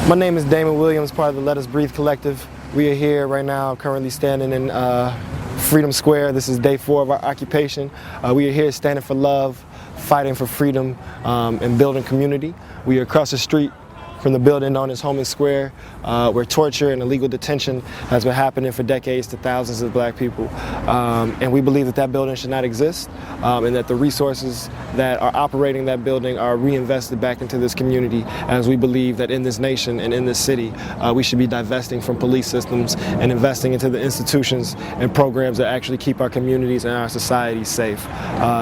My name is Damon Williams, part of the Let Us Breathe Collective. We are here right now, currently standing in Freedom Square. This is day 4 of our occupation. We are here standing for love, fighting for freedom, and building community. We are across the street from the building known as Homan Square, where torture and illegal detention has been happening for decades to thousands of black people. And we believe that that building should not exist, and that the resources that are operating that building are reinvested back into this community, as we believe that in this nation and in this city, we should be divesting from police systems and investing into the institutions and programs that actually keep our communities and our societies safe.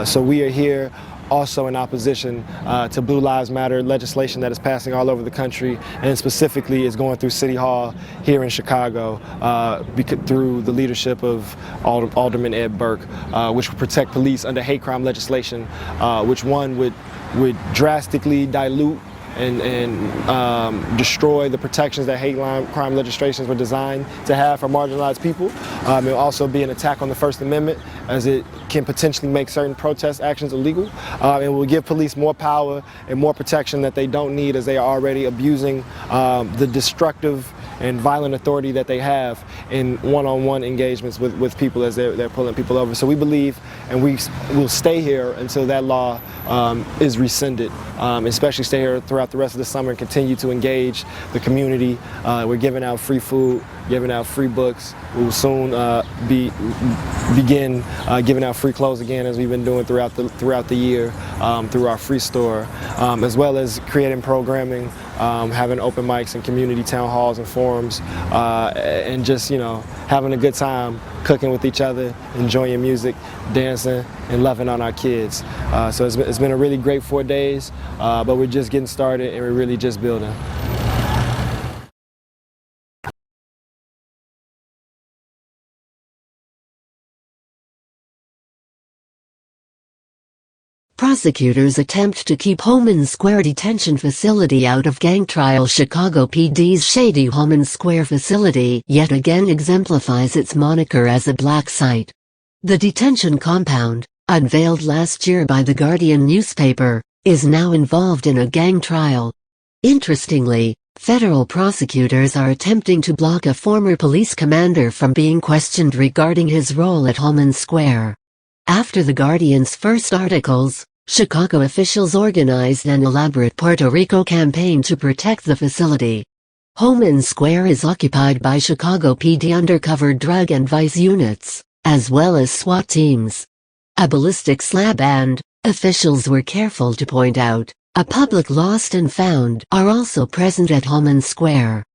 So we are here also in opposition to Blue Lives Matter legislation that is passing all over the country, and specifically is going through City Hall here in Chicago through the leadership of Alderman Ed Burke, which would protect police under hate crime legislation, which one would drastically dilute and destroy the protections that hate crime legislations were designed to have for marginalized people. It will also be an attack on the First Amendment, as it can potentially make certain protest actions illegal. And will give police more power and more protection that they don't need, as they are already abusing the destructive and violent authority that they have in one-on-one engagements with people as they're pulling people over. So we believe, and we will stay here until that law is rescinded, especially stay here throughout the rest of the summer and continue to engage the community. We're giving out free food, giving out free books. We will soon begin giving out free clothes again, as we've been doing throughout the year through our free store, as well as creating programming, having open mics and community town halls and forums, and just, having a good time, cooking with each other, enjoying music, dancing, and loving on our kids. So it's been a really great 4 days, but we're just getting started and we're really just building. Prosecutors attempt to keep Homan Square detention facility out of gang trial. Chicago PD's shady Homan Square facility yet again exemplifies its moniker as a black site. The detention compound, unveiled last year by the Guardian newspaper, is now involved in a gang trial. Interestingly, federal prosecutors are attempting to block a former police commander from being questioned regarding his role at Homan Square. After the Guardian's first articles, Chicago officials organized an elaborate Puerto Rico campaign to protect the facility. Homan Square is occupied by Chicago PD undercover drug and vice units, as well as SWAT teams. A ballistic slab and, officials were careful to point out, a public lost and found are also present at Homan Square.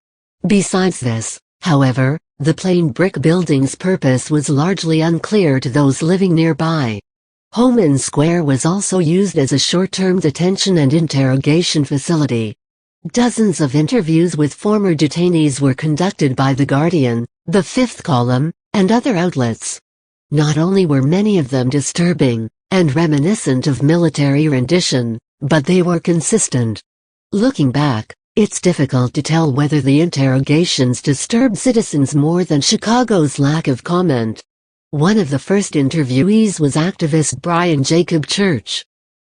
Besides this, however, the plain brick building's purpose was largely unclear to those living nearby. Homan Square was also used as a short-term detention and interrogation facility. Dozens of interviews with former detainees were conducted by The Guardian, The Fifth Column, and other outlets. Not only were many of them disturbing and reminiscent of military rendition, but they were consistent. Looking back, it's difficult to tell whether the interrogations disturbed citizens more than Chicago's lack of comment. One of the first interviewees was activist Brian Jacob Church.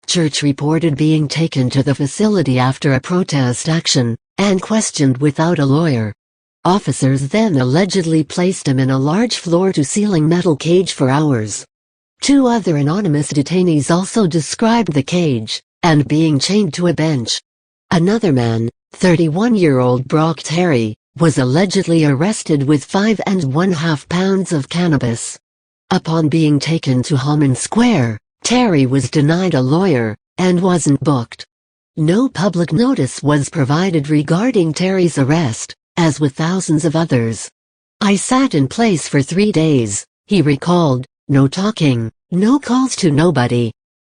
Church reported being taken to the facility after a protest action, and questioned without a lawyer. Officers then allegedly placed him in a large floor-to-ceiling metal cage for hours. 2 other anonymous detainees also described the cage, and being chained to a bench. Another man, 31-year-old Brock Terry, was allegedly arrested with 5½ pounds of cannabis. Upon being taken to Homan Square, Terry was denied a lawyer, and wasn't booked. No public notice was provided regarding Terry's arrest, as with thousands of others. "I sat in place for 3 days, he recalled, no talking, no calls to nobody."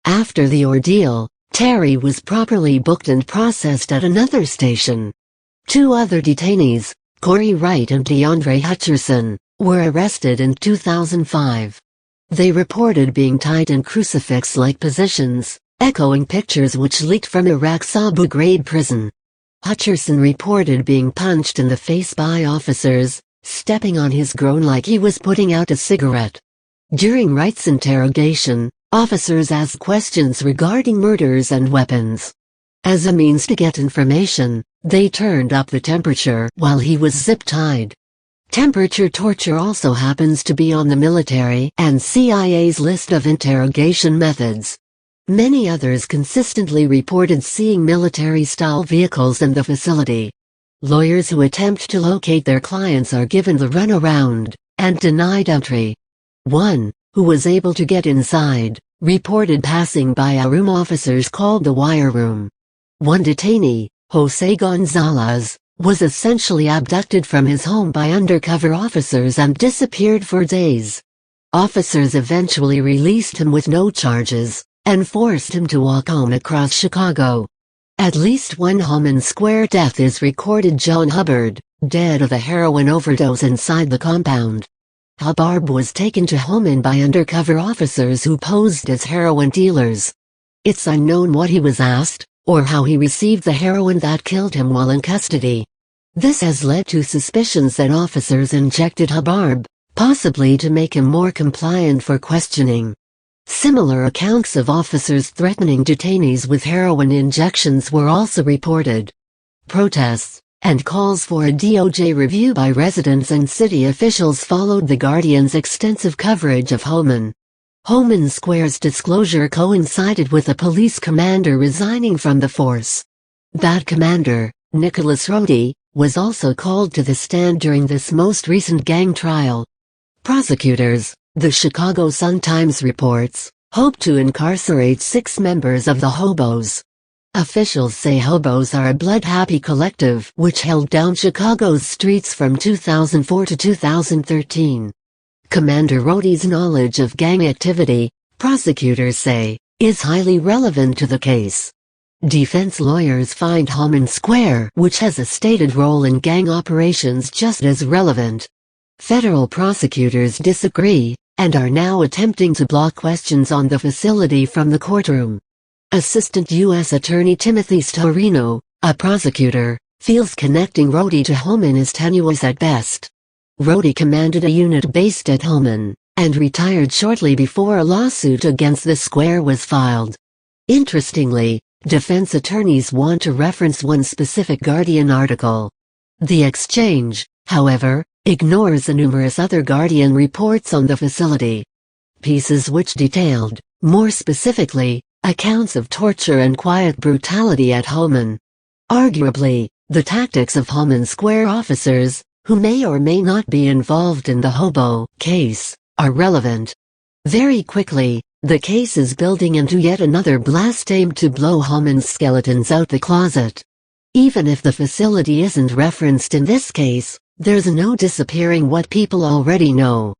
After the ordeal, Terry was properly booked and processed at another station. 2 other detainees, Corey Wright and DeAndre Hutcherson, were arrested in 2005. They reported being tied in crucifix-like positions, echoing pictures which leaked from Iraq's Abu Ghraib prison. Hutcherson reported being punched in the face by officers, stepping on his groin like he was putting out a cigarette. During Wright's interrogation, officers asked questions regarding murders and weapons. As a means to get information, they turned up the temperature while he was zip-tied. Temperature torture also happens to be on the military and CIA's list of interrogation methods. Many others consistently reported seeing military-style vehicles in the facility. Lawyers who attempt to locate their clients are given the runaround and denied entry. One, who was able to get inside, reported passing by a room officers called the wire room. One detainee, Jose Gonzalez, was essentially abducted from his home by undercover officers and disappeared for days. Officers eventually released him with no charges and forced him to walk home across Chicago. At least one Homan Square death is recorded: John Hubbard, dead of a heroin overdose inside the compound. Hubbard was taken to Homan by undercover officers who posed as heroin dealers. It's unknown what he was asked, or how he received the heroin that killed him while in custody. This has led to suspicions that officers injected Hubbard, possibly to make him more compliant for questioning. Similar accounts of officers threatening detainees with heroin injections were also reported. Protests and calls for a DOJ review by residents and city officials followed the Guardian's extensive coverage of Homan. Homan Square's disclosure coincided with a police commander resigning from the force. That commander, Nicholas Rohde, was also called to the stand during this most recent gang trial. Prosecutors, the Chicago Sun-Times reports, hope to incarcerate 6 members of the Hobos. Officials say Hobos are a blood-happy collective which held down Chicago's streets from 2004 to 2013. Commander Rohde's knowledge of gang activity, prosecutors say, is highly relevant to the case. Defense lawyers find Homan Square, which has a stated role in gang operations, just as relevant. Federal prosecutors disagree, and are now attempting to block questions on the facility from the courtroom. Assistant U.S. Attorney Timothy Storino, a prosecutor, feels connecting Rohde to Homan is tenuous at best. Rohde commanded a unit based at Homan, and retired shortly before a lawsuit against the square was filed. Interestingly, defense attorneys want to reference one specific Guardian article. The exchange, however, ignores the numerous other Guardian reports on the facility. Pieces which detailed, more specifically, accounts of torture and quiet brutality at Homan. Arguably, the tactics of Homan Square officers, who may or may not be involved in the Hobo case, are relevant. Very quickly, the case is building into yet another blast aimed to blow Homan's skeletons out the closet. Even if the facility isn't referenced in this case, there's no disappearing what people already know.